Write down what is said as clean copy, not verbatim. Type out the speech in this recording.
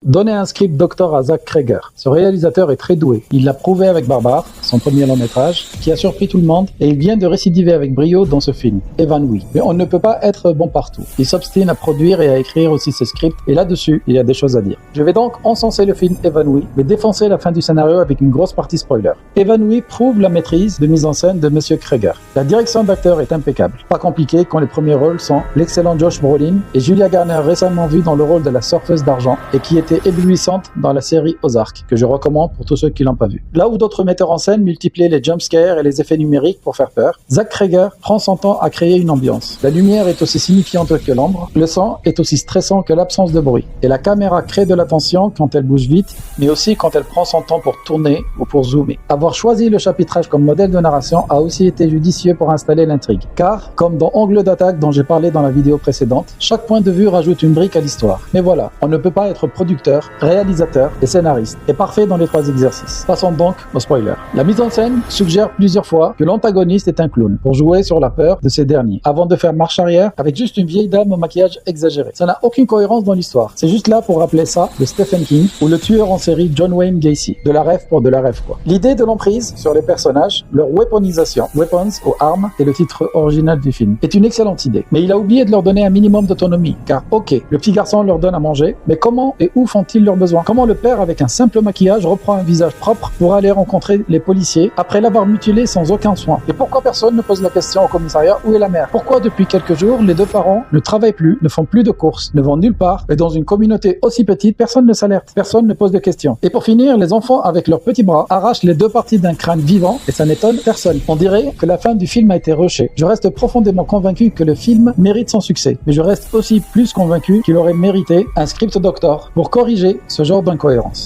Donnez un script doctor à Zach Cregger. Ce réalisateur est très doué. Il l'a prouvé avec Barbare, son premier long métrage, qui a surpris tout le monde, et il vient de récidiver avec brio dans ce film, Évanoui. Mais on ne peut pas être bon partout. Il s'obstine à produire et à écrire aussi ses scripts, et là-dessus, il y a des choses à dire. Je vais donc encenser le film Évanoui, mais défoncer la fin du scénario avec une grosse partie spoiler. Évanoui prouve la maîtrise de mise en scène de Monsieur Cregger. La direction d'acteur est impeccable. Pas compliqué quand les premiers rôles sont l'excellent Josh Brolin et Julia Garner, récemment vue dans le rôle de la surfeuse d'argent et qui était éblouissante dans la série Ozark, que je recommande pour tous ceux qui l'ont pas vu. Là où d'autres metteurs en scène multipliaient les jumpscares et les effets numériques pour faire peur, Zach Cregger prend son temps à créer une ambiance. La lumière est aussi signifiante que l'ombre, le son est aussi stressant que l'absence de bruit. Et la caméra crée de la tension quand elle bouge vite, mais aussi quand elle prend son temps pour tourner ou pour zoomer. Avoir choisi le chapitrage comme modèle de narration a aussi été judicieux pour installer l'intrigue. Car, comme dans Angle d'attaque dont j'ai parlé dans la vidéo précédente, chaque point de vue rajoute une brique à l'histoire. Mais voilà, on ne peut pas être producteur, réalisateur et scénariste, et parfait dans les trois exercices. Passons donc au spoiler. La mise en scène suggère plusieurs fois que l'antagoniste est un clown, pour jouer sur la peur de ces derniers, avant de faire marche arrière avec juste une vieille dame au maquillage exagéré. Ça n'a aucune cohérence dans l'histoire. C'est juste là pour rappeler ça de Stephen King, ou le tueur en série John Wayne Gacy. De la rêve pour de la rêve quoi. L'idée de l'emprise sur les personnages, leur weaponisation, weapons aux armes, et le titre original du film, est une excellente idée. Mais il a oublié de leur donner un minimum d'autonomie, car ok, le petit garçon leur donne à manger, mais comment et où font-ils leurs besoins? Comment le père avec un simple maquillage reprend un visage propre pour aller rencontrer les policiers après l'avoir mutilé sans aucun soin? Et pourquoi personne ne pose la question au commissariat où est la mère? Pourquoi depuis quelques jours les deux parents ne travaillent plus, ne font plus de courses, ne vont nulle part, et dans une communauté aussi petite, personne ne s'alerte, personne ne pose de questions. Et pour finir, les enfants avec leurs petits bras arrachent les deux parties d'un crâne vivant et ça n'étonne personne. On dirait que la fin du film a été rushée. Je reste profondément convaincu que le film mérite son succès, mais je reste aussi plus convaincu qu'il aurait mérité un script doctor pour corriger ce genre d'incohérence.